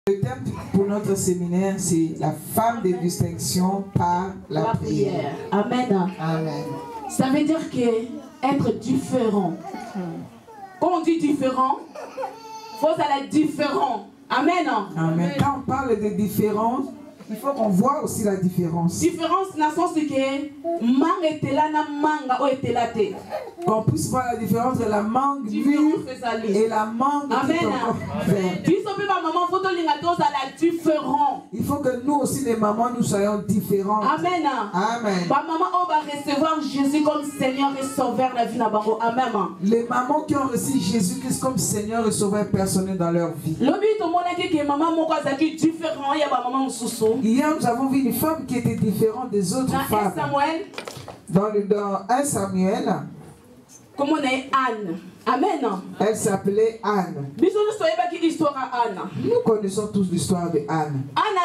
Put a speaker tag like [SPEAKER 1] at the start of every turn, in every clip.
[SPEAKER 1] Le thème pour notre séminaire, c'est la femme de distinction par la prière.
[SPEAKER 2] Amen.
[SPEAKER 1] Amen.
[SPEAKER 2] Ça veut dire que être différent. Quand on dit différent, il faut être différent. Amen.
[SPEAKER 1] Amen. Quand on parle de différence, il faut qu'on voit aussi la différence.
[SPEAKER 2] Différence dans le sens que manga était là, na manga o était là te.
[SPEAKER 1] Qu'on puisse voir la différence entre la mangue mûre et la mangue qui est encore verte. Il faut que nous aussi, les mamans, nous soyons différentes.
[SPEAKER 2] Amen.
[SPEAKER 1] Amen.
[SPEAKER 2] Maman, on va recevoir Jésus comme Seigneur et Sauveur la vie. Amen.
[SPEAKER 1] Les mamans qui ont reçu Jésus-Christ comme Seigneur et Sauveur personnel dans leur vie. Hier, nous avons vu une femme qui était différente des autres femmes. Dans 1 Samuel,
[SPEAKER 2] comment on est Anne. Amen.
[SPEAKER 1] Elle s'appelait Anne. Nous connaissons tous l'histoire de Anne. Anne,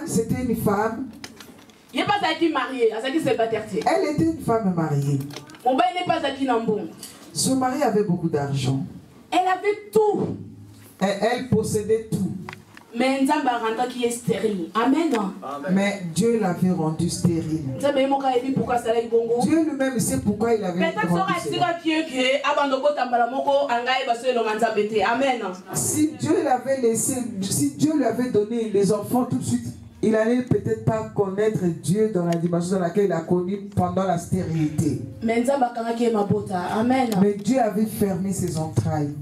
[SPEAKER 1] c'était une femme.
[SPEAKER 2] Elle
[SPEAKER 1] était une femme mariée. Son mari avait beaucoup d'argent.
[SPEAKER 2] Elle avait tout.
[SPEAKER 1] Elle possédait tout.
[SPEAKER 2] Mais qui est stérile. Amen.
[SPEAKER 1] Mais Dieu l'avait rendu stérile. Dieu lui-même sait pourquoi il avait rendu stérile.
[SPEAKER 2] Amen.
[SPEAKER 1] Si Dieu l'avait laissé, si Dieu lui avait donné les enfants tout de suite, il allait peut-être pas connaître Dieu dans la dimension dans laquelle il a connu pendant la stérilité.
[SPEAKER 2] Mais
[SPEAKER 1] Dieu avait fermé ses entrailles.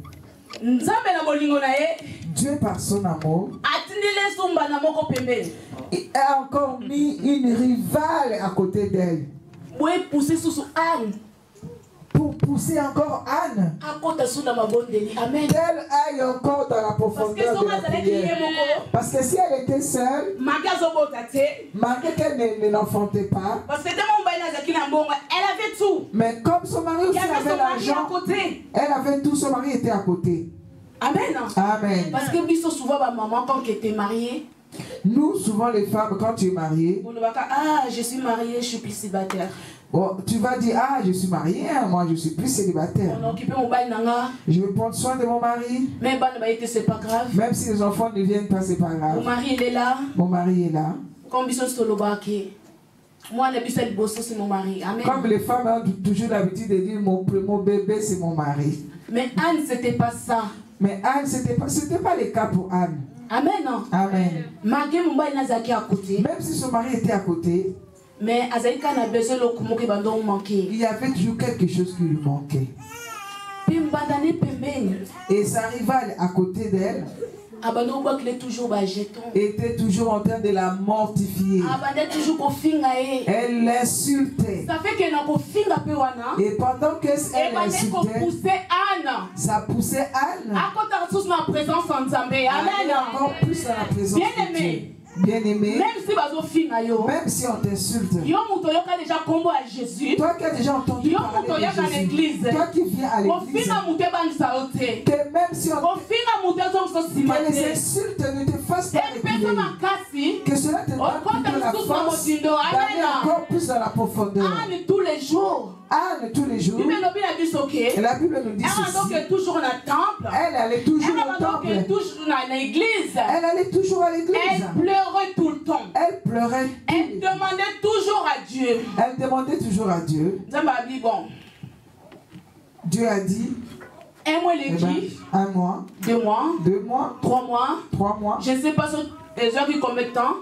[SPEAKER 1] Dieu par son amour a encore mis une rivale à côté d'elle pour pousser encore Anne qu'elle aille encore dans la profondeur de la prière. Parce que si elle était seule, malgré qu'elle n'enfantait pas, mais comme son mari aussi avait l'argent, elle avait tout, son mari était à côté.
[SPEAKER 2] Amen.
[SPEAKER 1] Amen.
[SPEAKER 2] Parce que souvent, maman, quand tu étais mariée,
[SPEAKER 1] nous, souvent les femmes, quand tu es mariée,
[SPEAKER 2] ah, je suis mariée, je suis plus célibataire.
[SPEAKER 1] Bon, tu vas dire, ah, je suis mariée, moi je suis plus célibataire. Je vais prendre soin de mon mari.
[SPEAKER 2] Mais c'est pas grave.
[SPEAKER 1] Même si les enfants ne viennent pas, c'est pas grave.
[SPEAKER 2] Mon mari il est là.
[SPEAKER 1] Mon mari est là.
[SPEAKER 2] Comme mon mari. Amen.
[SPEAKER 1] Comme les femmes ont toujours l'habitude de dire, mon bébé c'est mon mari.
[SPEAKER 2] Mais Anne, c'était pas ça.
[SPEAKER 1] Mais Anne, c'était pas le cas pour Anne.
[SPEAKER 2] Amen.
[SPEAKER 1] Amen. Même si son mari était à côté,
[SPEAKER 2] mais
[SPEAKER 1] il y avait toujours quelque chose qui lui manquait. Et sa rivale à côté d'elle était toujours en train de la mortifier. Elle l'insultait. Et pendant qu'elle l'insultait, ça poussait Anne encore plus à la présence de Dieu. Bien-aimé, même si on t'insulte, toi qui as déjà entendu parler de Jésus, toi qui viens à l'église, que même si que les insultes ne te fassent pas reculer, que cela te donne plutôt la force d'aller encore plus dans la profondeur.
[SPEAKER 2] Anne tous les jours.
[SPEAKER 1] Anne tous les jours. Et la Bible nous dit ceci.
[SPEAKER 2] Toujours dans le temple.
[SPEAKER 1] Elle allait toujours au temple. Elle allait toujours à l'église.
[SPEAKER 2] Elle pleurait tout le temps.
[SPEAKER 1] Elle pleurait.
[SPEAKER 2] Elle demandait toujours à Dieu.
[SPEAKER 1] Elle demandait toujours à Dieu. Dieu a dit,
[SPEAKER 2] un mois l'église,
[SPEAKER 1] 1 mois,
[SPEAKER 2] 2 mois,
[SPEAKER 1] 2 mois,
[SPEAKER 2] 3 mois,
[SPEAKER 1] 3 mois.
[SPEAKER 2] Je ne sais pas les heures qui combien de temps,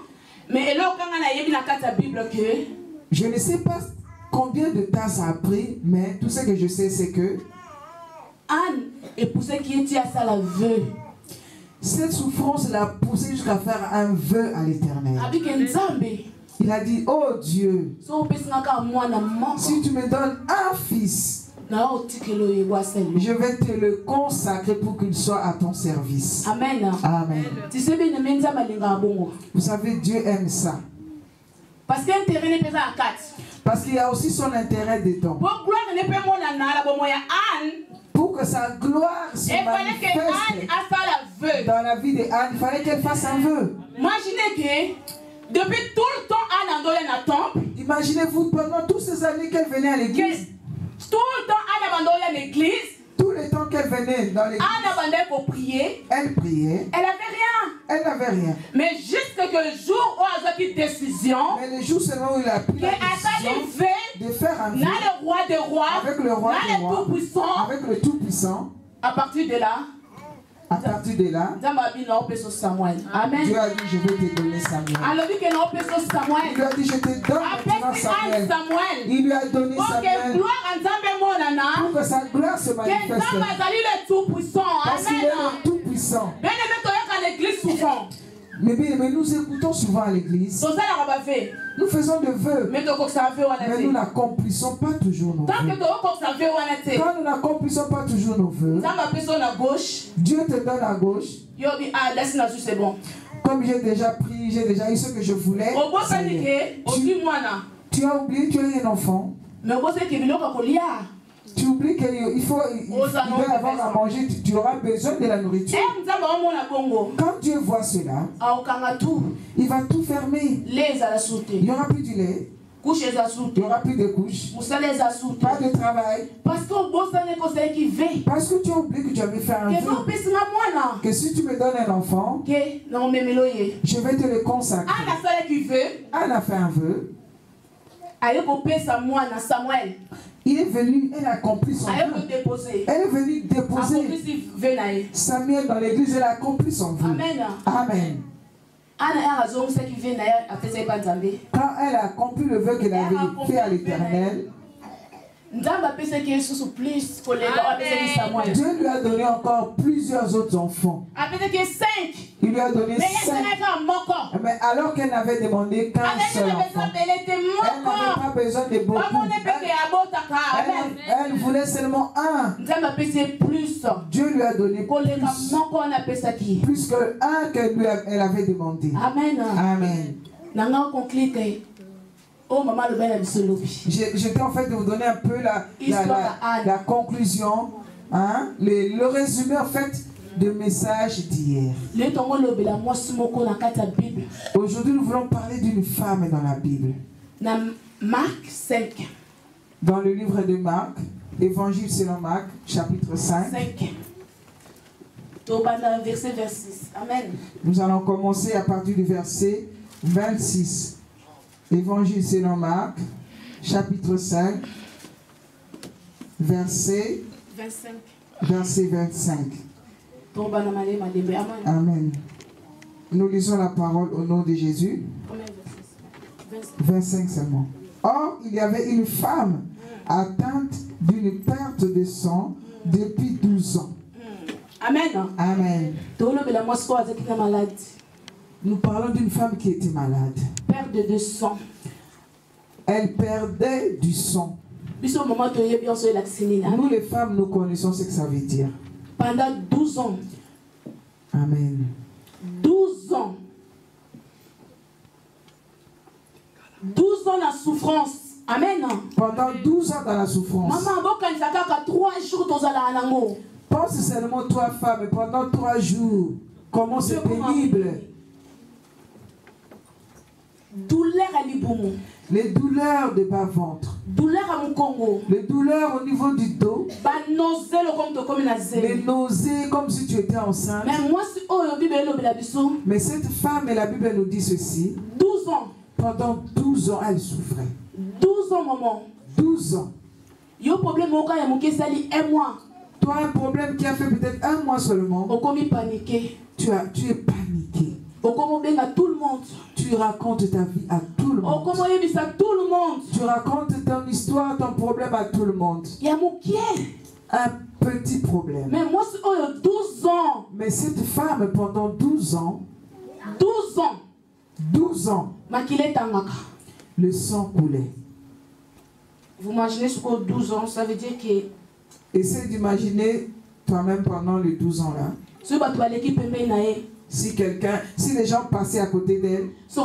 [SPEAKER 2] mais là quand on a eu la Bible que
[SPEAKER 1] je ne sais pas combien de temps ça a pris, mais tout ce que je sais c'est que
[SPEAKER 2] Anne épousée qui était à ça la vœu.
[SPEAKER 1] Cette souffrance l'a poussé jusqu'à faire un vœu à l'Éternel. Il a dit, oh Dieu, si tu me donnes un fils, je vais te le consacrer pour qu'il soit à ton service.
[SPEAKER 2] Amen.
[SPEAKER 1] Amen. Vous savez, Dieu aime ça.
[SPEAKER 2] Parce qu'il
[SPEAKER 1] y a aussi son intérêt dedans. Pour que sa gloire se manifeste dans la vie de Anne, il fallait qu'elle fasse un vœu.
[SPEAKER 2] Imaginez que depuis tout le temps Anne andole na temple.
[SPEAKER 1] Imaginez-vous pendant toutes ces années qu'elle venait à l'église.
[SPEAKER 2] Tout le temps Anne andole à l'église.
[SPEAKER 1] Tout le temps qu'elle venait dans l'église, elle priait.
[SPEAKER 2] Elle n'avait rien.
[SPEAKER 1] Elle n'avait rien.
[SPEAKER 2] Mais jusqu'à que le jour où elle a pris décision,
[SPEAKER 1] mais le jour seulement où il a pris la décision de faire un vœu
[SPEAKER 2] le roi des rois,
[SPEAKER 1] avec le roi des rois, avec le Tout-Puissant,
[SPEAKER 2] à partir de là,
[SPEAKER 1] Dieu a dit, je vais te donner Samuel. Il lui a dit, je te donne maintenant Samuel. Il lui a donné Samuel pour que sa gloire se manifeste. Parce qu'il est le Tout-Puissant. Mais nous écoutons souvent à l'église. Nous faisons des vœux. Mais nous n'accomplissons pas toujours nos vœux. Quand nous n'accomplissons pas toujours nos vœux, Dieu te donne à gauche. Comme j'ai déjà pris, j'ai déjà eu ce que je voulais. Tu as oublié, tu es un enfant. Tu oublies qu'il doit y avoir à manger, tu auras besoin de la nourriture. Quand Dieu voit cela, il va tout fermer. Il n'y aura plus du lait. Il n'y aura plus de couches. Pas de travail. Parce que tu as oublié que tu avais fait un vœu. Que si tu me donnes un enfant, je vais te le consacrer. Anne a fait un vœu. Il est venu, elle a accompli son vœu. Elle est venue déposer Samuel dans l'église, elle a accompli son vœu. Amen. Amen. Quand elle a accompli le vœu qu'elle avait fait à l'Éternel, Dieu lui a donné encore plusieurs autres enfants. Il lui a donné 5. Mais alors qu'elle n'avait demandé qu'un seul enfant. Elle n'avait pas besoin de beaucoup. Elle voulait seulement un. Dieu lui a donné plus que un qu'elle avait demandé. Amen. Amen. J'étais en fait de vous donner un peu la conclusion, hein, le résumé en fait du message d'hier. Aujourd'hui nous voulons parler d'une femme dans la Bible.
[SPEAKER 2] Marc 5.
[SPEAKER 1] Dans le livre de Marc, Évangile selon Marc, chapitre 5.
[SPEAKER 2] Verset 26. Amen.
[SPEAKER 1] Nous allons commencer à partir du verset 26. Évangile selon Marc, chapitre 5, verset 25. Amen. Nous lisons la parole au nom de Jésus. 25 seulement. Or, il y avait une femme atteinte d'une perte de sang depuis 12 ans.
[SPEAKER 2] Amen.
[SPEAKER 1] Amen. Nous parlons d'une femme qui était malade.
[SPEAKER 2] Perte de sang.
[SPEAKER 1] Elle perdait du sang. Nous les femmes, nous connaissons ce que ça veut dire.
[SPEAKER 2] Pendant 12 ans.
[SPEAKER 1] Amen.
[SPEAKER 2] 12 ans. 12 ans de souffrance. Amen.
[SPEAKER 1] Pendant 12 ans dans la souffrance. Pense seulement toi, femme, pendant 3 jours. Comment c'est pénible.
[SPEAKER 2] Douleur à l'iboumo.
[SPEAKER 1] Les douleurs de bas-ventre.
[SPEAKER 2] Douleur à mon Congo.
[SPEAKER 1] Les douleurs au niveau du dos. Les nausées comme si tu étais enceinte. Mais cette femme, et la Bible nous dit ceci.
[SPEAKER 2] 12 ans.
[SPEAKER 1] Pendant 12 ans, elle souffrait.
[SPEAKER 2] 12 ans, maman.
[SPEAKER 1] 12 ans.
[SPEAKER 2] Yo problème au cas un mois.
[SPEAKER 1] Toi, un problème qui a fait peut-être 1 mois seulement.
[SPEAKER 2] Paniqué.
[SPEAKER 1] Tu es paniqué.
[SPEAKER 2] Tout le monde.
[SPEAKER 1] Tu racontes ta vie à tout le monde. Tu racontes ton histoire, ton problème à tout le monde. Un petit problème.
[SPEAKER 2] Mais moi, 12 ans.
[SPEAKER 1] Mais cette femme, pendant 12 ans.
[SPEAKER 2] 12 ans.
[SPEAKER 1] 12 ans. Le sang coulait.
[SPEAKER 2] Vous imaginez ce que 12 ans, ça veut dire que...
[SPEAKER 1] Essaye d'imaginer toi-même pendant les 12 ans là. Si les gens passaient à côté d'elle, si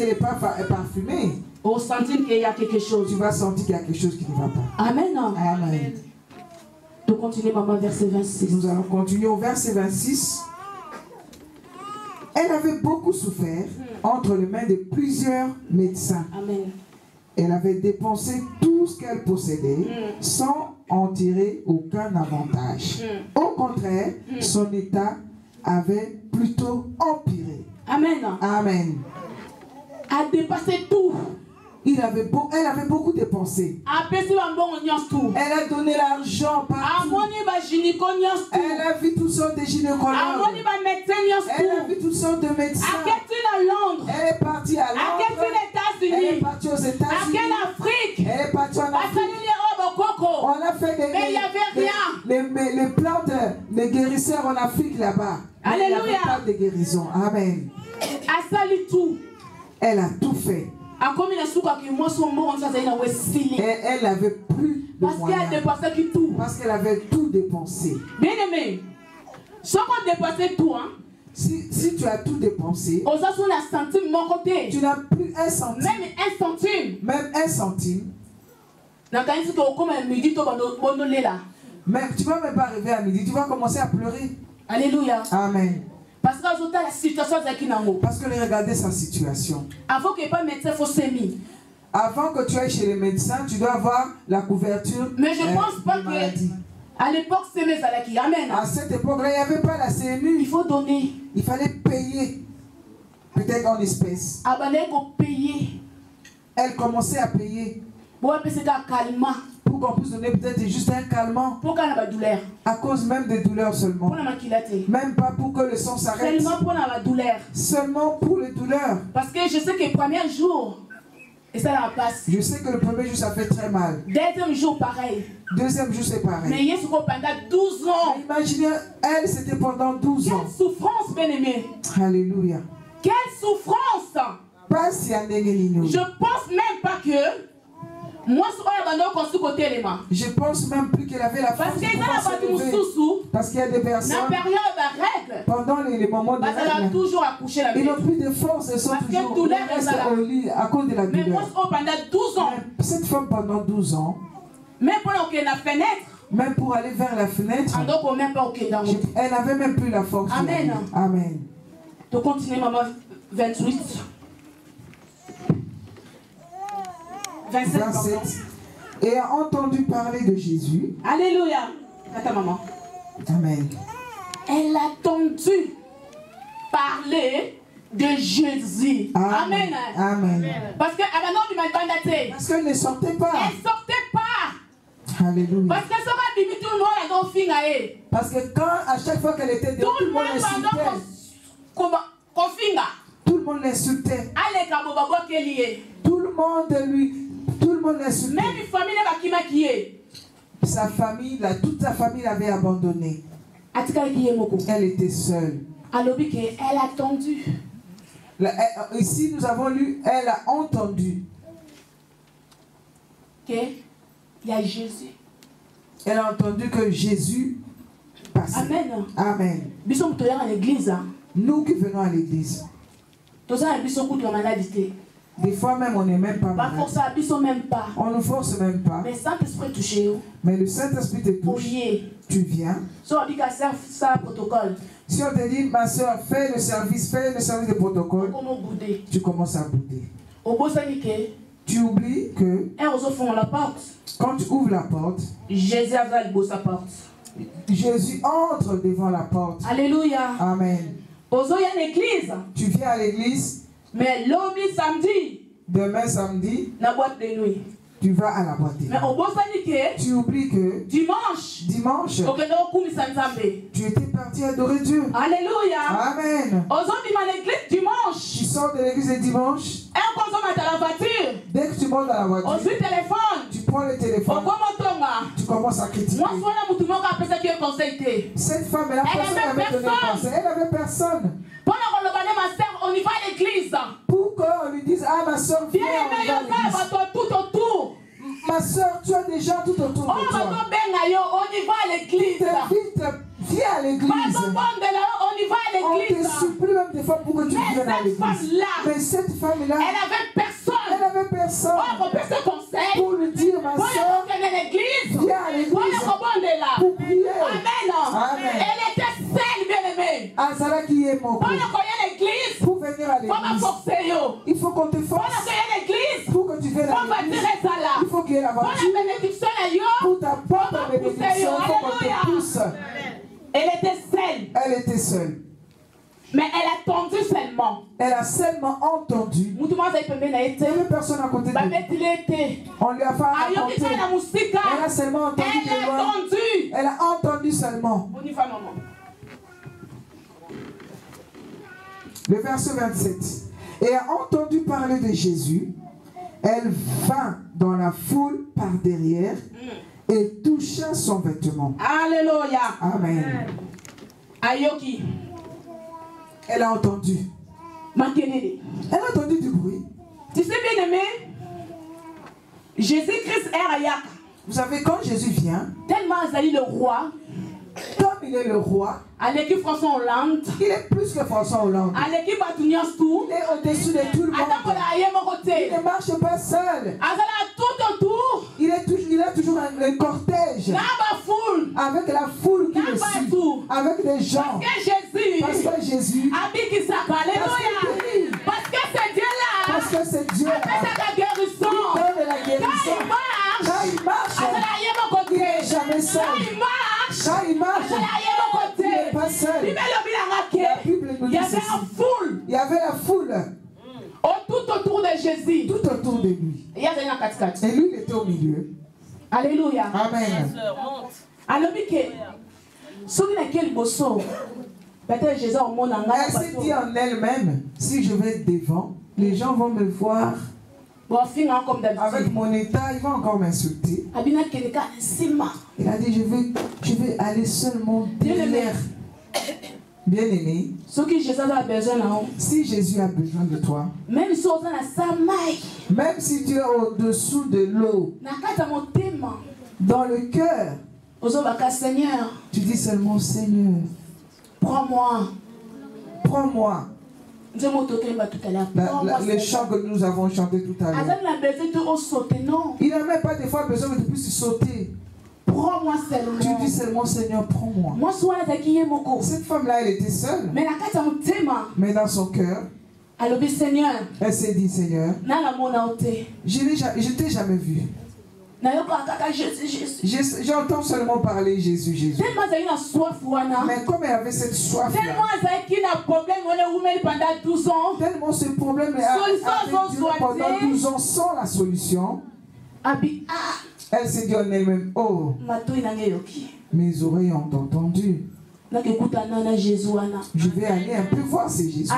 [SPEAKER 1] elle n'est pas parfumée,
[SPEAKER 2] il y a quelque chose.
[SPEAKER 1] Tu vas sentir qu'il y a quelque chose qui ne va pas.
[SPEAKER 2] Amen.
[SPEAKER 1] Amen.
[SPEAKER 2] Nous continuons, maman, verset 26.
[SPEAKER 1] Nous allons continuer au verset 26. Elle avait beaucoup souffert entre les mains de plusieurs médecins.
[SPEAKER 2] Amen.
[SPEAKER 1] Elle avait dépensé tout ce qu'elle possédait sans en tirer aucun avantage. Au contraire, son état avait plutôt empiré.
[SPEAKER 2] Amen.
[SPEAKER 1] Amen.
[SPEAKER 2] A dépassé tout.
[SPEAKER 1] Elle avait beaucoup dépensé. Elle a donné l'argent partout. Elle a vu toutes sortes de gynécologues. Elle a vu toutes sortes de médecins. Elle est partie à Londres. Elle est partie aux États-Unis. Elle est partie en Afrique. On a fait les plantes, les guérisseurs en Afrique là-bas. Il n'y avait pas de guérison. Amen. Elle a tout fait. Et elle n'avait plus de moyens. Parce qu'elle avait tout dépensé.
[SPEAKER 2] Bien aimé, si on dépassait tout, hein,
[SPEAKER 1] si tu as tout dépensé, tu n'as plus un centime.
[SPEAKER 2] Même un centime.
[SPEAKER 1] Même un centime. Même, tu ne vas même pas arriver à midi. Tu vas commencer à pleurer.
[SPEAKER 2] Alléluia.
[SPEAKER 1] Amen.
[SPEAKER 2] Parce que
[SPEAKER 1] regardez sa situation.
[SPEAKER 2] Avant
[SPEAKER 1] que tu ailles chez les médecins, tu dois avoir la couverture.
[SPEAKER 2] Mais je ne pense pas que à l'époque, Amen.
[SPEAKER 1] À cette époque-là, il n'y avait pas la CMU.
[SPEAKER 2] Il faut donner.
[SPEAKER 1] Il fallait payer. Peut-être en espèces.
[SPEAKER 2] Payer.
[SPEAKER 1] Elle commençait à payer. Pour qu'on puisse donner peut-être juste un calmant. À cause même des douleurs seulement. Même pas pour que le sang s'arrête. Seulement pour les douleurs.
[SPEAKER 2] Parce que je sais que le premier jour, et ça la passe.
[SPEAKER 1] Je sais que le premier jour ça fait très mal.
[SPEAKER 2] Deuxième jour pareil.
[SPEAKER 1] Deuxième jour c'est pareil.
[SPEAKER 2] Mais hier pendant 12 ans.
[SPEAKER 1] Mais imaginez, elle c'était pendant 12 ans.
[SPEAKER 2] Quelle souffrance, bien-aimé.
[SPEAKER 1] Alléluia.
[SPEAKER 2] Quelle souffrance.
[SPEAKER 1] Je
[SPEAKER 2] pense même pas que je
[SPEAKER 1] pense même plus qu'elle avait la force de pouvoir se lever. Parce qu'il y a des personnes pendant les moments de règle, ils n'ont plus de force, ils sont toujours restent au lit à cause de la douleur. Cette femme pendant 12 ans, même pour aller vers la fenêtre, elle n'avait même plus la force.
[SPEAKER 2] Amen.
[SPEAKER 1] Amen.
[SPEAKER 2] De continuer, maman. 28.
[SPEAKER 1] 27. Et a entendu parler de Jésus.
[SPEAKER 2] Alléluia. Attends, maman.
[SPEAKER 1] Amen.
[SPEAKER 2] Elle a entendu parler de Jésus.
[SPEAKER 1] Amen. Amen.
[SPEAKER 2] Parce que
[SPEAKER 1] qu'elle ne sortait pas.
[SPEAKER 2] Elle ne sortait pas.
[SPEAKER 1] Alléluia.
[SPEAKER 2] Parce
[SPEAKER 1] que quand à chaque fois qu'elle était dehors, tout le monde l'insultait. Tout le monde l'insultait. Tout le monde l'insultait.
[SPEAKER 2] Même une famille qui est.
[SPEAKER 1] Sa famille, toute sa famille l'avait abandonnée. Elle était seule.
[SPEAKER 2] Elle a attendu.
[SPEAKER 1] Ici, nous avons lu, elle a entendu.
[SPEAKER 2] Il y a Jésus.
[SPEAKER 1] Elle a entendu que Jésus passait.
[SPEAKER 2] Amen.
[SPEAKER 1] Amen. Nous qui venons à l'église. Des fois même on n'est même pas malade. On ne force même pas. Mais le Saint-Esprit te touche. Tu viens. Si on te dit, ma soeur, fais le service de protocole, tu commences à bouder. Tu oublies que quand tu ouvres la porte, Jésus entre devant la porte.
[SPEAKER 2] Alléluia.
[SPEAKER 1] Amen. Tu viens à l'église.
[SPEAKER 2] Mais l'homme samedi.
[SPEAKER 1] Demain samedi.
[SPEAKER 2] La boîte de nuit.
[SPEAKER 1] Tu vas à la boîte de nuit.
[SPEAKER 2] Mais
[SPEAKER 1] tu oublies que
[SPEAKER 2] dimanche.
[SPEAKER 1] Tu étais parti adorer Dieu.
[SPEAKER 2] Alléluia.
[SPEAKER 1] Amen.
[SPEAKER 2] Dimanche.
[SPEAKER 1] Tu sors de l'église le dimanche. Dès que tu montes dans la voiture. Tu prends le téléphone. Tu commences à critiquer. Cette femme, elle avait personne.
[SPEAKER 2] On y va à l'église.
[SPEAKER 1] Pour qu'on lui dise, ah ma soeur, viens, on va à l'église.
[SPEAKER 2] Tout autour.
[SPEAKER 1] Ma soeur, tu as des gens tout autour de toi.
[SPEAKER 2] On y va à l'église.
[SPEAKER 1] Viens à l'église.
[SPEAKER 2] On y va à l'église.
[SPEAKER 1] On te supplie même des fois pour que tu viennes à l'église. Mais cette femme-là,
[SPEAKER 2] elle avait personne.
[SPEAKER 1] Elle avait personne. Pour lui dire, ma soeur, viens à l'église. Pour prier.
[SPEAKER 2] Amen. Elle était seule, bien-aimée.
[SPEAKER 1] Azala qui est mon
[SPEAKER 2] pour
[SPEAKER 1] venir à l'église. Il faut qu'on te force. Pour que tu viennes à l'église. Il faut qu'il y ait la voiture. Pour ta propre te pousse.
[SPEAKER 2] Elle était seule.
[SPEAKER 1] Elle était seule.
[SPEAKER 2] Mais elle a entendu seulement.
[SPEAKER 1] Elle a seulement entendu. Il y avait personne à côté d'elle. On lui a pas raconté. Elle a seulement entendu. Elle a entendu seulement.
[SPEAKER 2] On y va, maman.
[SPEAKER 1] Le verset 27. Et a entendu parler de Jésus. Elle vint dans la foule par derrière et toucha son vêtement.
[SPEAKER 2] Alléluia.
[SPEAKER 1] Amen.
[SPEAKER 2] Ayoki.
[SPEAKER 1] Elle a entendu. Elle a entendu du bruit.
[SPEAKER 2] Tu sais bien aimé, Jésus-Christ est Ayak.
[SPEAKER 1] Vous savez, quand Jésus vient,
[SPEAKER 2] tellement Azali le roi,
[SPEAKER 1] comme il est le roi,
[SPEAKER 2] à l'équipe François Hollande,
[SPEAKER 1] il est plus que François Hollande.
[SPEAKER 2] À l'équipe Batunias tout,
[SPEAKER 1] il est au-dessus de tout le monde. Il ne marche pas seul. Il a toujours un cortège. Avec la foule qui le suit. Avec des gens. Parce que Jésus.
[SPEAKER 2] Parce que c'est Dieu là.
[SPEAKER 1] Parce que c'est Dieu là.
[SPEAKER 2] Il
[SPEAKER 1] donne la guérison. Quand il marche, il n'est jamais seul. Quand il marche, il n'est pas seul. La Bible nous dit ceci. Il y avait la foule.
[SPEAKER 2] Tout autour de Jésus.
[SPEAKER 1] Tout autour de lui. Et lui, il était au milieu.
[SPEAKER 2] Alléluia.
[SPEAKER 1] Amen.
[SPEAKER 2] Alors, elle
[SPEAKER 1] s'est dit en elle-même, si je vais devant, les gens vont me voir avec mon état, ils vont encore m'insulter. Il a dit, je vais aller seulement derrière. Bien-aimé, si Jésus a besoin de toi, même si tu es au-dessous de l'eau, dans le cœur, tu dis seulement Seigneur, prends-moi. Prends-moi. Les chants que nous avons chantés tout à l'heure. Il n'a même pas des fois besoin de plus sauter.
[SPEAKER 2] Prends-moi seulement.
[SPEAKER 1] Tu dis seulement Seigneur, prends-moi. Cette femme-là, elle était seule. Mais dans son cœur, elle s'est dit Seigneur, je t'ai jamais vu. J'entends seulement parler Jésus, Jésus. Mais comme elle avait cette soif là, tellement ce problème a duré pendant 12 ans sans la solution, elle s'est dit en elle-même, oh, mes oreilles ont entendu. Je vais aller un peu voir ce Jésus.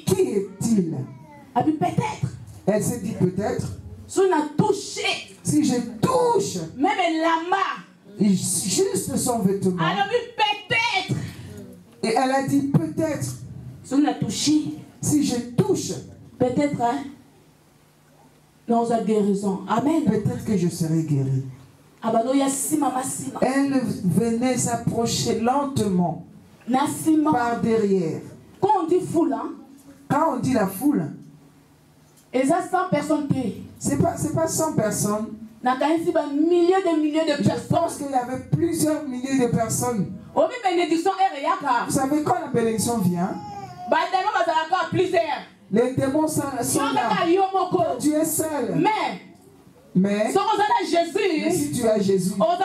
[SPEAKER 1] Qui est-il? Elle s'est dit peut-être, si je touche
[SPEAKER 2] même la main,
[SPEAKER 1] juste son vêtement,
[SPEAKER 2] peut-être.
[SPEAKER 1] Et elle a dit peut-être, si je touche,
[SPEAKER 2] peut-être, hein, dans la guérison. Amen.
[SPEAKER 1] Peut-être que je serai guérie. Elle venait s'approcher lentement par derrière.
[SPEAKER 2] Quand on dit foule, hein?
[SPEAKER 1] Quand on dit la foule,
[SPEAKER 2] et ça 100 personnes.
[SPEAKER 1] C'est pas 100 personnes.
[SPEAKER 2] Milliers de personnes.
[SPEAKER 1] Je pense qu'il y avait plusieurs milliers de personnes. Vous savez, quand la bénédiction vient, les démons sont là. Tu es seul. Mais si tu as Jésus, tu auras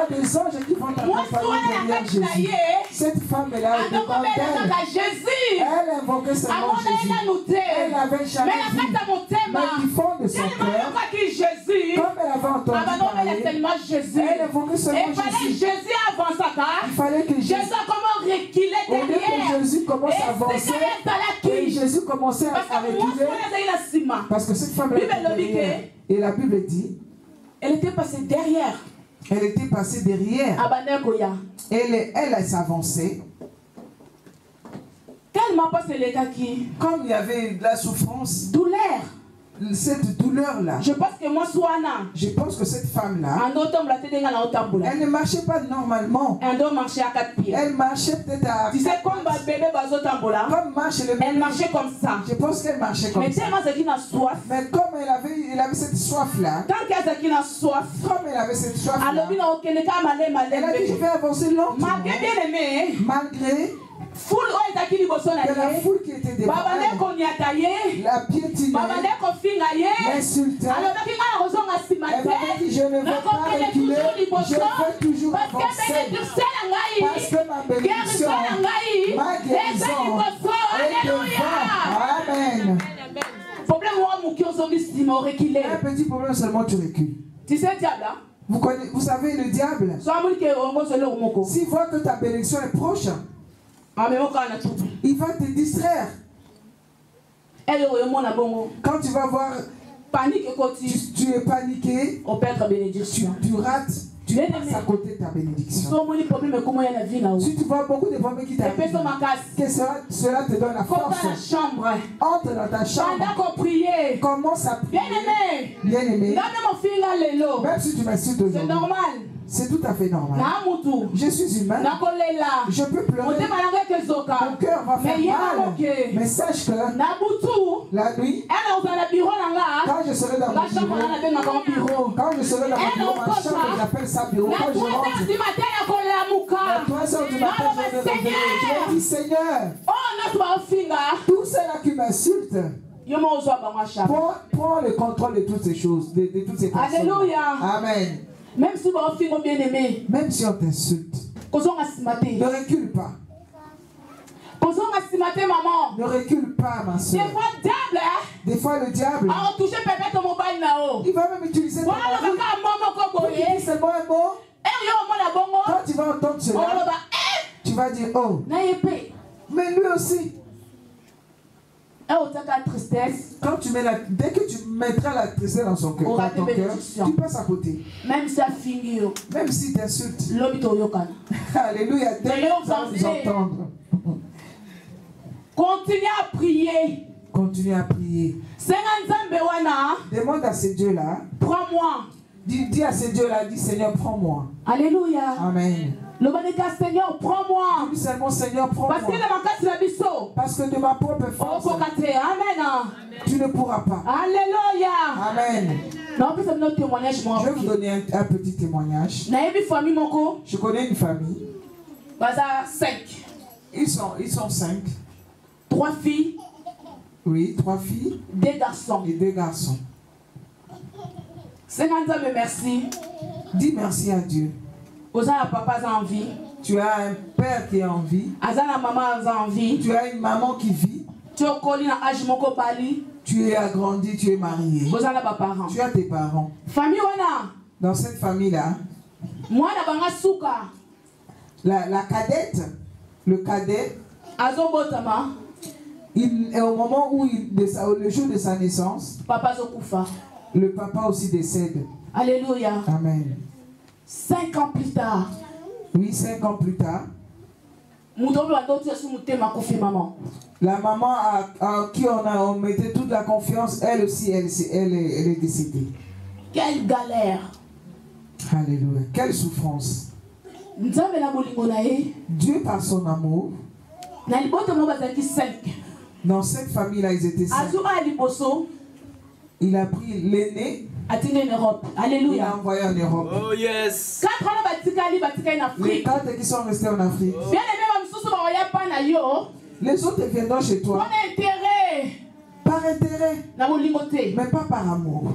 [SPEAKER 1] des anges qui vont t'accompagner derrière Jésus. Cette femme-là, elle invoquait seulement Jésus. Elle n'avait jamais vu. Mais du fond de son cœur, comme elle avait entendu parler, elle invoquait seulement Jésus. Il fallait que Jésus, au lieu que Jésus commence à avancer, et Jésus commençait à reculer. Parce que cette femme-là était derrière. Et la Bible dit,
[SPEAKER 2] elle était passée derrière.
[SPEAKER 1] Elle était passée derrière. Elle s'avançait. Comme il y avait de la souffrance,
[SPEAKER 2] douleur.
[SPEAKER 1] Cette douleur-là.
[SPEAKER 2] Je pense que
[SPEAKER 1] cette femme-là, elle ne marchait pas normalement. Elle marchait peut-être à 4 pattes. Comme marche le bébé.
[SPEAKER 2] Elle marchait comme ça.
[SPEAKER 1] Je pense qu'elle marchait comme ça. Mais comme elle avait cette soif-là, comme elle avait cette soif-là, elle a dit, je vais avancer lentement. Malgré que la foule qui était devant elle, la piétinée, l'insultait, elle avait dit, ne veux pas reculer, je veux toujours avancer. Parce que ma bénédiction, ma guérison est devant. Amen. Un petit problème seulement, tu recules.
[SPEAKER 2] Tu sais, diable, hein?
[SPEAKER 1] Vous savez le diable, s'il voit que ta bénédiction est proche, il va te distraire. Quand tu vas voir, tu es paniqué, tu rates, tu passes à côté de ta bénédiction. Si tu vois beaucoup de problèmes qui t'arrivent, que cela te donne la force. Entre dans ta chambre, commence à prier. Bien-aimé, même si tu m'insultes aujourd'hui, c'est normal. C'est tout à fait normal. Je suis humain. Je peux pleurer. Mon cœur va faire mal. Mais sache que la nuit, quand je serai dans mon bureau, quand je serai dans mon bureau, ma chambre, j'appelle ça bureau. Quand je rentre, à 3 heures du matin, je vais réveiller. Je vais dire, Seigneur, tous ceux-là qui m'insultent, prends le contrôle de toutes ces choses, de toutes ces personnes.
[SPEAKER 2] Alléluia.
[SPEAKER 1] Amen.
[SPEAKER 2] Même si on bien aimé,
[SPEAKER 1] même si on t'insulte, ne recule pas. Ne recule pas, ma soeur. Des fois, le diable, il va même utiliser ton mari. Il dit seulement un mot. Quand tu vas entendre cela, tu vas dire, oh, mais lui aussi. Quand tu mets dès que tu mettras la tristesse dans son cœur, dans ton cœur, tu passes à côté. Même si t'insulte. Alléluia. Dès va nous entendre.
[SPEAKER 2] Continue à prier.
[SPEAKER 1] Continue à prier. Demande à ce Dieu-là.
[SPEAKER 2] Prends-moi.
[SPEAKER 1] Dis à ce Dieu-là, dis Seigneur, prends-moi.
[SPEAKER 2] Alléluia.
[SPEAKER 1] Amen.
[SPEAKER 2] Le Seigneur, prends-moi.
[SPEAKER 1] Dis seulement Seigneur, prends-moi. Parce que de ma propre force, tu ne pourras pas.
[SPEAKER 2] Alléluia.
[SPEAKER 1] Amen. Je vais vous donner un petit témoignage. Je connais une famille.
[SPEAKER 2] 5.
[SPEAKER 1] Ils sont 5.
[SPEAKER 2] 3 filles.
[SPEAKER 1] Oui, 3 filles.
[SPEAKER 2] 2 garçons.
[SPEAKER 1] Et 2 garçons.
[SPEAKER 2] Merci.
[SPEAKER 1] Dis merci à Dieu. Tu as un père qui est en vie. Tu as une maman qui vit. Tu es agrandi, tu es marié. Tu as tes parents. Dans cette famille-là, la cadette, le cadet, il est au moment où le jour de sa naissance, le papa aussi décède.
[SPEAKER 2] Alléluia.
[SPEAKER 1] Amen.
[SPEAKER 2] 5 ans plus tard.
[SPEAKER 1] Oui, 5 ans plus tard. La maman à qui on mettait toute la confiance, elle aussi, elle est décédée.
[SPEAKER 2] Quelle galère.
[SPEAKER 1] Alléluia. Quelle souffrance. Dieu par son amour. Dans cette famille-là, ils étaient 5. Il a pris l'aîné.
[SPEAKER 2] Alléluia.
[SPEAKER 1] Il a envoyé en Europe.
[SPEAKER 3] Oh yes.
[SPEAKER 1] Les 4 qui sont restés en Afrique. Les autres viendront chez toi. Par intérêt. Mais pas par amour.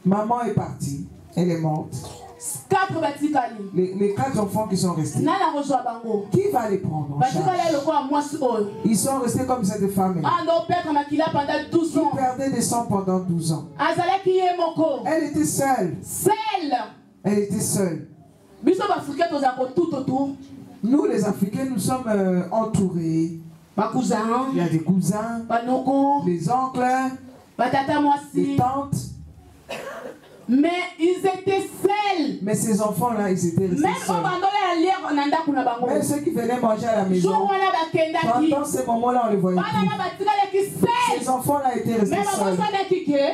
[SPEAKER 1] Maman est partie. Elle est morte. Les 4 enfants qui sont restés. Qui va les prendre en charge? Ils sont restés comme cette femme. Qui perdait des sangs pendant 12 ans. Elle était seule. Elle était seule. Nous les Africains, nous sommes entourés. Il y a des cousins, des oncles, des tantes.
[SPEAKER 2] Mais ils étaient seuls.
[SPEAKER 1] Mais ces enfants-là, ils étaient restés seuls. Même ceux qui venaient manger à la maison, pendant ces moments-là, on les voyait plus. Ces enfants-là étaient restés seuls.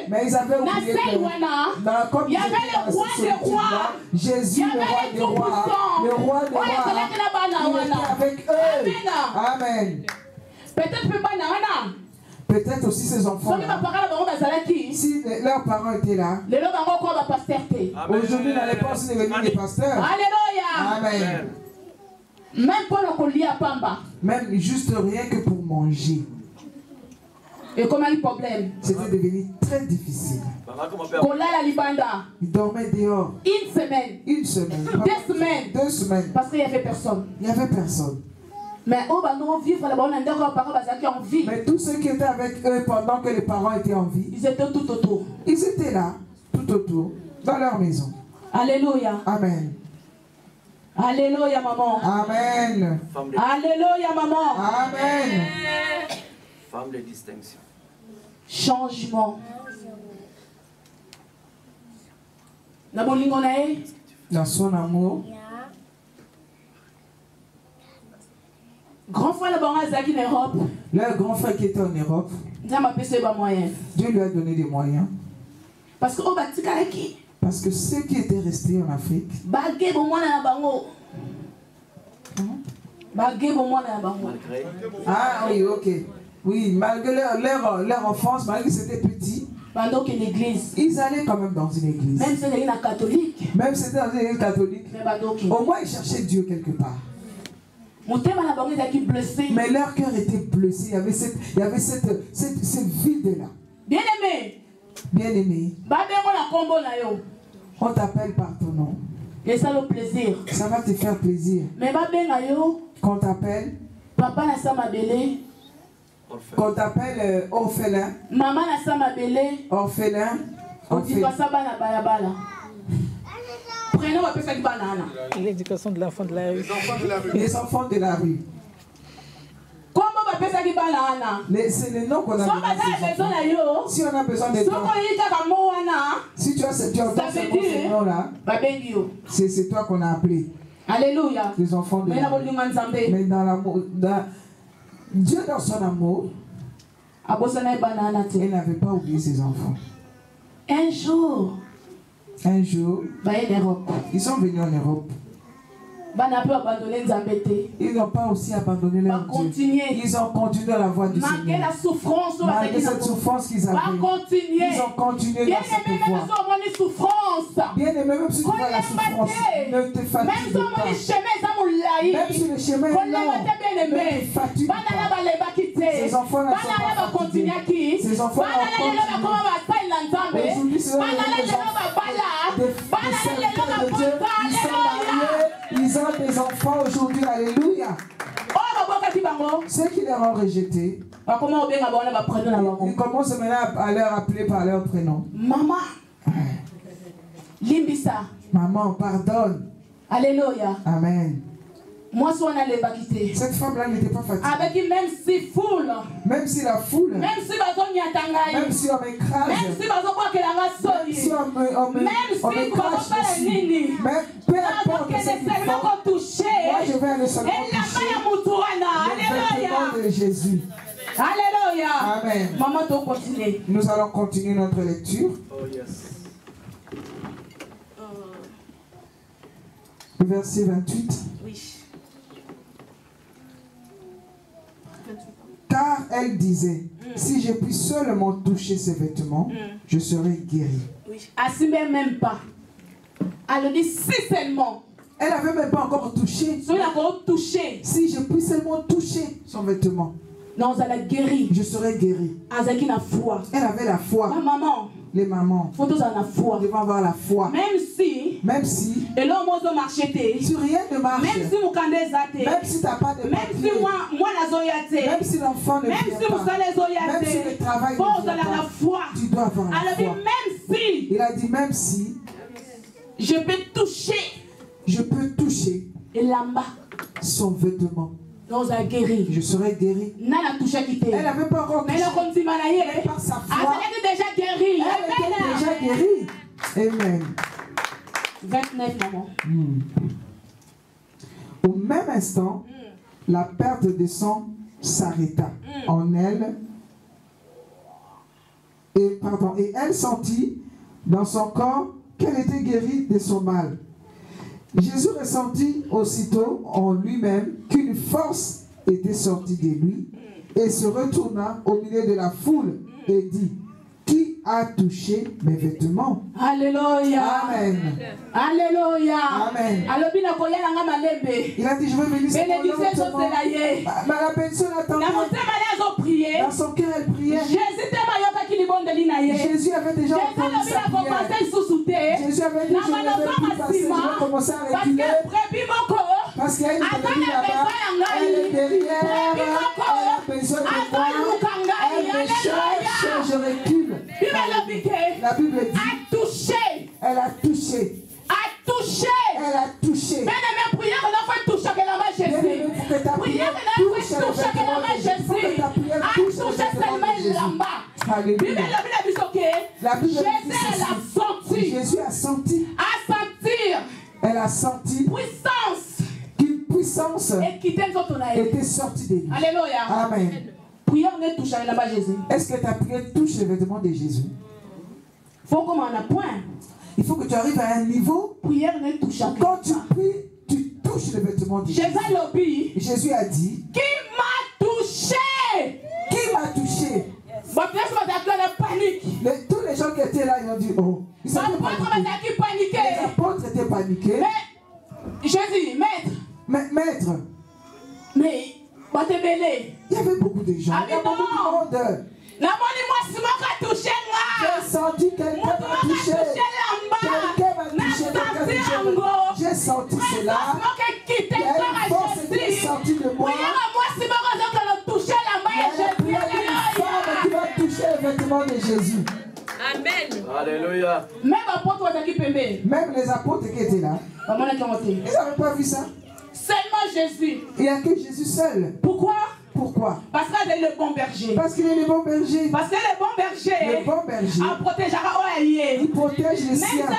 [SPEAKER 1] Mais ils avaient oublié que, comme ils étaient dans cette solitude-là, Jésus, le roi des rois, il était avec eux. Amen. Peut-être aussi ces enfants, si leurs parents étaient là, aujourd'hui n'allaient pas aussi devenir des pasteurs.
[SPEAKER 2] Alléluia.
[SPEAKER 1] Amen.
[SPEAKER 2] Même juste rien que pour manger. Et comment il problème?
[SPEAKER 1] C'était devenu très difficile. Il dormait dehors.
[SPEAKER 2] Une semaine.
[SPEAKER 1] 1 semaine.
[SPEAKER 2] 2 semaines.
[SPEAKER 1] 2 semaines.
[SPEAKER 2] Parce qu'il n'y avait personne.
[SPEAKER 1] Il n'y avait personne.
[SPEAKER 2] Mais
[SPEAKER 1] tous ceux qui étaient avec eux pendant que les parents étaient en vie,
[SPEAKER 2] ils étaient tout autour.
[SPEAKER 1] Ils étaient là, tout autour, dans leur maison.
[SPEAKER 2] Alléluia.
[SPEAKER 1] Amen.
[SPEAKER 2] Alléluia, maman.
[SPEAKER 1] Amen.
[SPEAKER 2] Alléluia, maman.
[SPEAKER 1] Amen.
[SPEAKER 3] Femme de distinction.
[SPEAKER 2] Changement.
[SPEAKER 1] Dans son amour.
[SPEAKER 2] Grand frère en Europe.
[SPEAKER 1] Le grand frère qui était en Europe. Dieu lui a donné des moyens. Parce que ceux qui étaient restés en Afrique. Ah oui, ok. Oui, malgré leur enfance, malgré qu'ils étaient petits, ils allaient quand même dans une église.
[SPEAKER 2] Même si c'était catholique.
[SPEAKER 1] Même si c'était dans une église catholique. Au moins ils cherchaient Dieu quelque part. Mais leur cœur était blessé. Il y avait cette vide-là.
[SPEAKER 2] Bien aimé.
[SPEAKER 1] Bien aimé. On t'appelle par ton nom.
[SPEAKER 2] Et ça le plaisir.
[SPEAKER 1] Ça va te faire plaisir.
[SPEAKER 2] Mais
[SPEAKER 1] qu'on t'appelle.
[SPEAKER 2] Papa na sama belé.
[SPEAKER 1] Qu'on t'appelle orphelin.
[SPEAKER 2] Maman na sama belé.
[SPEAKER 1] Orphelin.
[SPEAKER 2] On dit pas ça na balabala. Prenons un peu cette banane.
[SPEAKER 4] L'éducation de l'enfant de la rue.
[SPEAKER 1] Les enfants de la rue.
[SPEAKER 2] Comment on appelle ça qui banane?
[SPEAKER 1] C'est le nom qu'on a donné. Si on a besoin de toi. Si tu as ce nom-là, c'est toi qu'on a appelé.
[SPEAKER 2] Alléluia.
[SPEAKER 1] Les enfants de la rue. Mais dans l'amour, Dieu dans son amour, il n'avait pas oublié ses enfants.
[SPEAKER 2] Un jour,
[SPEAKER 1] ils sont venus en Europe. Ils n'ont pas aussi abandonné leur Dieu. Ils ont continué dans la voie du Seigneur. Malgré cette souffrance qu'ils avaient, ils ont continué dans cette voie. Bien aimé, même si tu vois la souffrance, ne te fatigue pas. Même si le chemin est long, ne te fatigue pas. Ces enfants ne sont pas fatigués. Ces enfants n'ont pas continué. Aujourd'hui, c'est des serviteurs de Dieu. Ils sont mariés. Ils ont des enfants aujourd'hui, alléluia. Ceux qui les ont rejetés, ils commencent maintenant à leur appeler par leur prénom.
[SPEAKER 2] Maman. Limbisa.
[SPEAKER 1] Maman, pardonne.
[SPEAKER 2] Alléluia.
[SPEAKER 1] Amen.
[SPEAKER 2] Moi, si on allait pas quitter.
[SPEAKER 1] Cette femme-là n'était pas fatiguée.
[SPEAKER 2] Avec même si foule.
[SPEAKER 1] Même si la foule.
[SPEAKER 2] Même si
[SPEAKER 1] même si on m'écrase.
[SPEAKER 2] Même si on m'écrase.
[SPEAKER 1] Même peu importe ce qu'il faut. Moi, je vais aller seulement toucher le vêtement de Jésus.
[SPEAKER 2] Alléluia.
[SPEAKER 1] Amen.
[SPEAKER 2] Maman, tu continuer.
[SPEAKER 1] Nous allons continuer notre lecture.
[SPEAKER 3] Oh yes.
[SPEAKER 1] Verset 28.
[SPEAKER 2] Oui.
[SPEAKER 1] Car elle disait, si je puis seulement toucher ses vêtements, je serai guérie.
[SPEAKER 2] Oui. Ainsi même pas. Elle dit si seulement.
[SPEAKER 1] Elle n'avait même pas encore touché. Si je puis seulement toucher son vêtement,
[SPEAKER 2] non, elle a guéri.
[SPEAKER 1] Je serai guérie.
[SPEAKER 2] Elle
[SPEAKER 1] avait la foi.
[SPEAKER 2] Ma maman.
[SPEAKER 1] Les mamans.
[SPEAKER 2] Faut tous avoir la foi.
[SPEAKER 1] Devant avoir la foi.
[SPEAKER 2] Même si. Et l'homme si
[SPEAKER 1] rien ne marche.
[SPEAKER 2] Même si
[SPEAKER 1] tu n'as pas de papier. Même si l'enfant ne vient pas. Même si le travail ne vient pas. Tu dois avoir la foi. Il a dit même si.
[SPEAKER 2] Je peux toucher.
[SPEAKER 1] Et son vêtement. Je serai guérie. Elle n'avait pas encore touché. Mais par sa foi,
[SPEAKER 2] elle était déjà
[SPEAKER 1] guérie. Amen.
[SPEAKER 2] 29 maman.
[SPEAKER 1] Au même instant, la perte de sang s'arrêta en elle. Et elle sentit dans son corps qu'elle était guérie de son mal. Jésus ressentit aussitôt en lui-même qu'une force était sortie de lui et se retourna au milieu de la foule et dit, qui a touché mes vêtements?
[SPEAKER 2] Alléluia.
[SPEAKER 1] Amen.
[SPEAKER 2] Alléluia.
[SPEAKER 1] Amen. Il a dit, je veux venir sur mon lentement. La personne attendait.
[SPEAKER 2] prié.
[SPEAKER 1] Dans son cœur, elle priait. Jésus avait déjà entendu sa prière. Jésus avait dit, je ne vais plus passer, je vais commencer à reculer. Parce qu'il y a une brebis là-bas, elle est derrière, elle a besoin de moi, elle me cherche, je recule. La Bible dit, elle a touché. Elle a touché.
[SPEAKER 2] Mais la prière, on a fait toucher que la main Jésus. Prière, on a fait toucher que la main Jésus. A touché seulement là-bas.
[SPEAKER 1] Alléluia. La Bible dit, Jésus a senti. Elle a senti. Qu'une puissance était sortie de lui.
[SPEAKER 2] Alléluia.
[SPEAKER 1] Amen.
[SPEAKER 2] Prière, on a touché la main Jésus.
[SPEAKER 1] Est-ce que ta prière touche les vêtements de Jésus?
[SPEAKER 2] Faut qu'on en a point.
[SPEAKER 1] Il faut que tu arrives à un niveau.
[SPEAKER 2] Prière ne touche à
[SPEAKER 1] quand tu pries, tu touches le vêtement de Jésus. Jésus a dit,
[SPEAKER 2] qui m'a touché?
[SPEAKER 1] Qui m'a touché? Tous les gens qui étaient là, ils ont dit, oh. Ils étaient paniqués. Les apôtres étaient paniqués.
[SPEAKER 2] Mais Jésus, maître. Mais,
[SPEAKER 1] il y avait beaucoup de gens. Il y avait beaucoup de monde. J'ai senti quelqu'un m'a touché. Quelqu'un m'a touché. J'ai senti cela. Il y a une force qui est sortie de moi. Il y a une femme qui va toucher le vêtement de Jésus.
[SPEAKER 3] Amen. Alléluia.
[SPEAKER 1] Même les apôtres qui étaient là, ils n'avaient pas vu ça.
[SPEAKER 2] Seulement Jésus.
[SPEAKER 1] Il n'y a que Jésus seul.
[SPEAKER 2] Pourquoi?
[SPEAKER 1] Pourquoi?
[SPEAKER 2] Parce qu'il est le bon berger.
[SPEAKER 1] Parce qu'il est le bon berger.
[SPEAKER 2] Parce que le bon berger.
[SPEAKER 1] Le bon berger.
[SPEAKER 2] Il
[SPEAKER 1] protège les siens. Même quand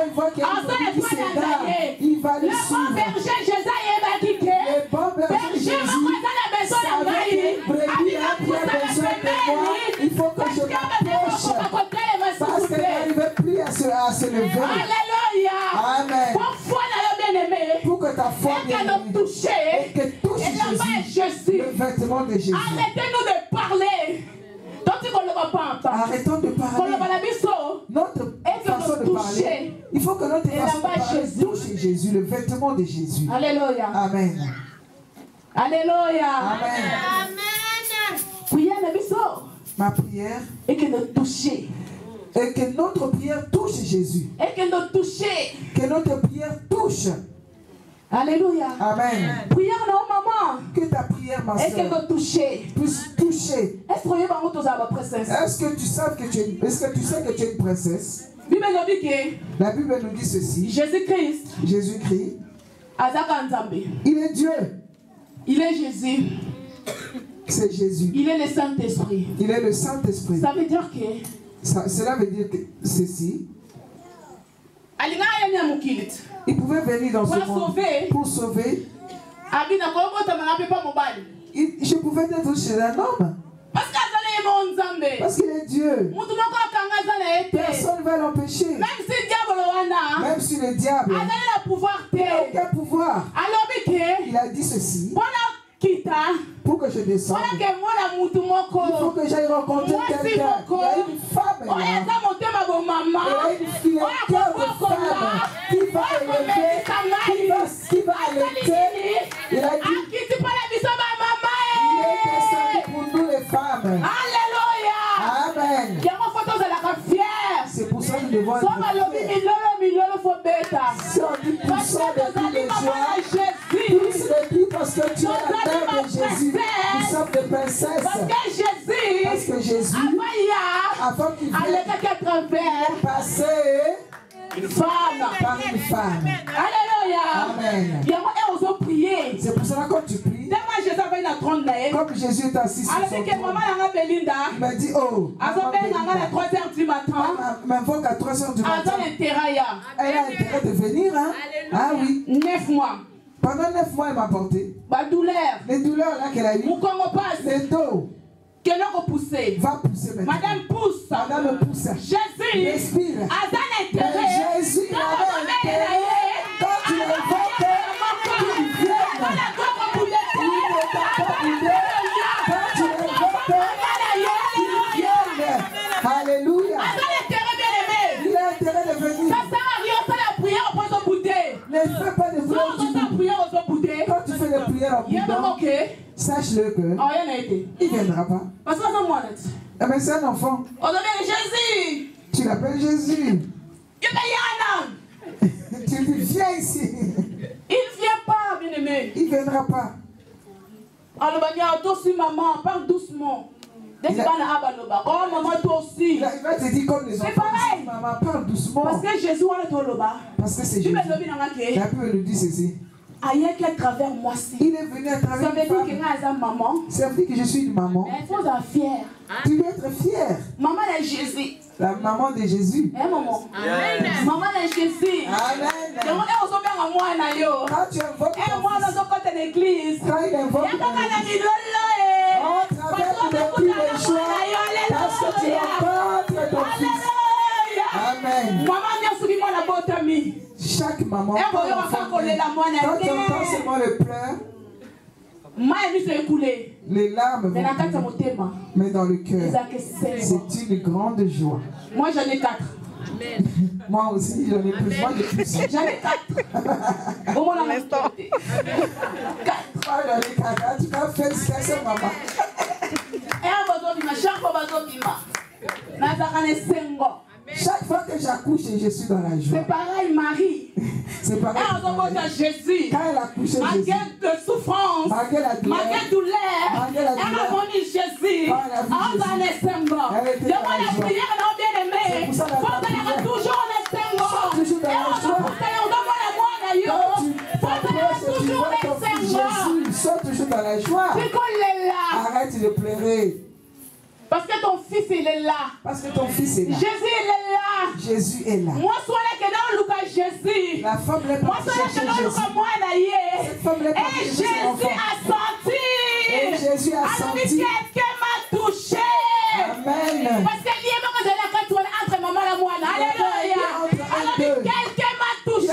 [SPEAKER 1] il voit qu'il y a une brebis qui s'égare, il va le suivre. Le bon berger Jésus savait que brebis a besoin de moi. Il faut que je m'approche. Parce qu'elle n'arrivait plus à se lever.
[SPEAKER 2] Alléluia.
[SPEAKER 1] Amen. Pour que ta foi vienne
[SPEAKER 2] touche
[SPEAKER 1] Jésus, le vêtement de Jésus.
[SPEAKER 2] Arrêtez-nous de parler.
[SPEAKER 1] Arrêtons de parler. Notre façon de parler. Il faut que notre façon de parler touche Jésus, le vêtement de Jésus.
[SPEAKER 2] Alléluia.
[SPEAKER 1] Amen.
[SPEAKER 2] Alléluia.
[SPEAKER 1] Amen. Ma prière
[SPEAKER 2] est que nous toucher.
[SPEAKER 1] Et que notre prière touche Jésus.
[SPEAKER 2] Et que nous toucher.
[SPEAKER 1] Que notre prière touche.
[SPEAKER 2] Alléluia.
[SPEAKER 1] Amen.
[SPEAKER 2] Prière non maman.
[SPEAKER 1] Que ta prière, ma soeur,
[SPEAKER 2] est-ce que nous toucher.
[SPEAKER 1] Puisse toucher.
[SPEAKER 2] Est-ce
[SPEAKER 1] que tu sais que tu es une princesse? La Bible nous dit ceci. Jésus-Christ. Il est Dieu.
[SPEAKER 2] Il est Jésus.
[SPEAKER 1] C'est Jésus.
[SPEAKER 2] Il est le Saint-Esprit.
[SPEAKER 1] Il est le Saint-Esprit.
[SPEAKER 2] Ça veut dire que
[SPEAKER 1] cela veut dire que ceci. Il pouvait venir dans ce monde pour sauver. Je pouvais être chez un homme. Parce qu'il est Dieu. Personne ne va l'empêcher. Même si le diable n'a aucun pouvoir. Il a dit ceci. Pour que je descende, il faut que j'aille rencontrer quelqu'un. Il y a une femme là. Il y a une fille, un cœur de femme qui va élever, qui va allaiter. Il a dit, il est descendu pour nous les femmes.
[SPEAKER 2] Alléluia.
[SPEAKER 1] Amen. C'est pour ça que nous devons être fiers. Si on dit poussons depuis les joies, pousse depuis parce que tu es la mère de Jésus. Nous sommes des princesses. Parce que Jésus, avant qu'il vienne, passer par une femme.
[SPEAKER 2] Alléluia.
[SPEAKER 1] Amen. C'est pour cela que quand tu pries, comme Jésus est assis sur son trône, il m'a dit, oh, m'invoque à 3 heures du matin. Elle a intérêt de venir, hein? Ah oui.
[SPEAKER 2] 9 mois.
[SPEAKER 1] Pendant 9 mois, elle m'a porté. Les douleurs là qu'elle a eues. Les dos. Va pousser maintenant. Madame pousse.
[SPEAKER 2] Jésus.
[SPEAKER 1] Respire. Jésus avait intérêt. Quand tu l'invoques, qu'il vienne. Il ne t'a pas boudé. Quand tu l'invoques, qu'il vienne. Alléluia. Il a intérêt de venir. Ne fais pas de prière. Quand tu fais des prières en boudant, Sache-le que il ne viendra pas. Mais c'est un enfant.
[SPEAKER 2] Jésus.
[SPEAKER 1] Tu l'appelles Jésus. Tu dis, viens ici.
[SPEAKER 2] Il ne vient pas, bien-aimé.
[SPEAKER 1] Il ne viendra pas.
[SPEAKER 2] Alors, maman, parle doucement. Oh, maman, toi aussi.
[SPEAKER 1] Il va te dire comme les enfants.
[SPEAKER 2] C'est pareil.
[SPEAKER 1] Maman, parle doucement.
[SPEAKER 2] Parce que Jésus,
[SPEAKER 1] parce que c'est Jésus. La Bible nous dit ceci. Il est venu à travers une femme. Ça veut dire que je suis une maman.
[SPEAKER 2] Mais il faut être fier.
[SPEAKER 1] Tu dois être fier.
[SPEAKER 2] Maman de Jésus.
[SPEAKER 1] La maman de Jésus.
[SPEAKER 2] Maman. Maman de Jésus.
[SPEAKER 1] Amen. Quand tu invoques
[SPEAKER 2] l'église.
[SPEAKER 1] Quand il invoque on traverse depuis les choix parce que tu rencontres ton fils. Amen. Chaque maman, quand tu entends seulement le pleur, les larmes vont, mais dans le cœur, c'est une grande joie.
[SPEAKER 2] Moi j'en ai 4.
[SPEAKER 1] Moi aussi j'en ai plus. Moi j'ai plus.
[SPEAKER 2] J'en ai 4. Au moins dans l'instant. 4.
[SPEAKER 1] Moi j'en ai 4. En tout cas, félicitations maman. Chaque fois que j'accouche, je suis dans la joie.
[SPEAKER 2] C'est pareil, Marie.
[SPEAKER 1] C'est pareil.
[SPEAKER 2] Jésus.
[SPEAKER 1] Quand elle a accouché,
[SPEAKER 2] malgré de souffrance, malgré douleur, elle a connu Jésus. Elle était dans la prière, bien aimé. Faut qu'elle toujours en estimant.
[SPEAKER 1] Toujours dans la joie. Jésus, sois toujours dans la joie. Arrête de pleurer.
[SPEAKER 2] Parce que ton fils il est là.
[SPEAKER 1] Parce que ton fils est là.
[SPEAKER 2] Jésus il est là.
[SPEAKER 1] Jésus est là.
[SPEAKER 2] Moi sois là que dans Lucas Jésus.
[SPEAKER 1] La femme n'est pas chercher Jésus. Cette femme n'est pas chercher son enfant. Et Jésus a senti.
[SPEAKER 2] Quelqu'un m'a touché.
[SPEAKER 1] Amen.
[SPEAKER 2] Parce que entre maman et moi. Alléluia. Quelqu'un m'a touché.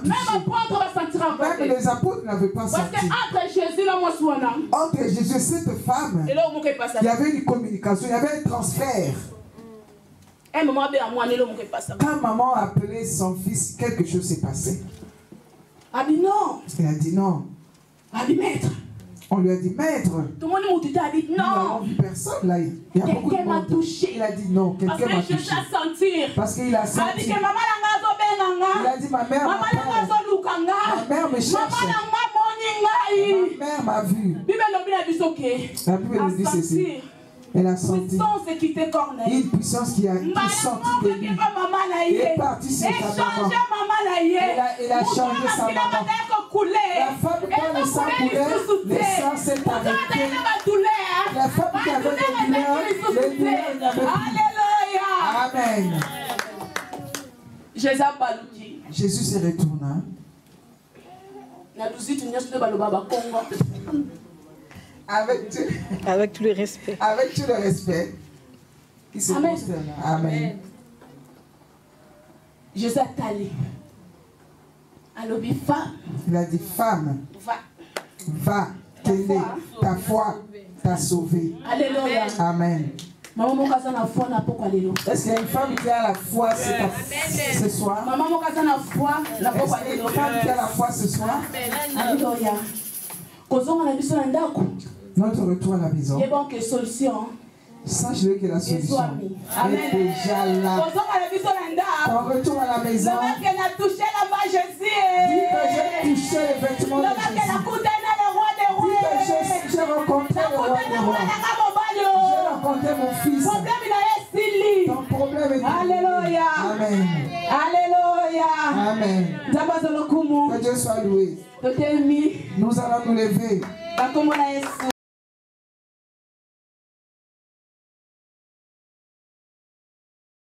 [SPEAKER 2] Même apôtre va sentir en
[SPEAKER 1] même les apôtres n'avaient pas senti.
[SPEAKER 2] Parce que entre Jésus et moi,
[SPEAKER 1] entre Jésus et cette femme, il y avait une communication, il y avait un transfert. Quand maman a appelé son fils, quelque chose s'est passé.
[SPEAKER 2] Elle a dit non.
[SPEAKER 1] Elle a dit non.
[SPEAKER 2] Elle a dit maître.
[SPEAKER 1] On lui a dit maître.
[SPEAKER 2] Tout le monde a dit non.
[SPEAKER 1] Nous n'avons vu personne là. Il y a beaucoup de monde.
[SPEAKER 2] Touché.
[SPEAKER 1] Il a dit non. Quelqu'un m'a touché. Parce qu'il a senti.
[SPEAKER 2] Il a
[SPEAKER 1] dit ma mère me cherche. Ma mère m'a vu. La Bible nous dit ceci. Elle a senti une puissance qui a sorti de lui. Il est parti sur sa maman. Il a changé sa maman. La femme quand le sang coulait, le sang s'est arrêté. La femme qui avait des douleurs, les douleurs n'avaient plus. Amen. Jésus se retourna.
[SPEAKER 4] Avec tout le respect.
[SPEAKER 1] Avec tout le respect. Il se prosterna. Amen.
[SPEAKER 2] Jésus est allé.
[SPEAKER 1] Il a dit femme, va, ta foi t'a sauvé.
[SPEAKER 2] Alléluia.
[SPEAKER 1] Amen. Est-ce qu'il y a une femme qui a la foi ce soir? Est-ce qu'il y a une femme qui a la foi ce soir?
[SPEAKER 2] Alléluia.
[SPEAKER 1] Notre retour à la maison. Sache-le que la solution est déjà là. Ton retour à la maison. Dis que j'ai touché les vêtements de Jésus. Dis que j'ai rencontré le roi des rois. J'ai rencontré mon fils. Ton problème est fini.
[SPEAKER 2] Alléluia.
[SPEAKER 1] Amen.
[SPEAKER 2] Alléluia.
[SPEAKER 1] Amen. Que Dieu soit loué. Nous allons nous lever.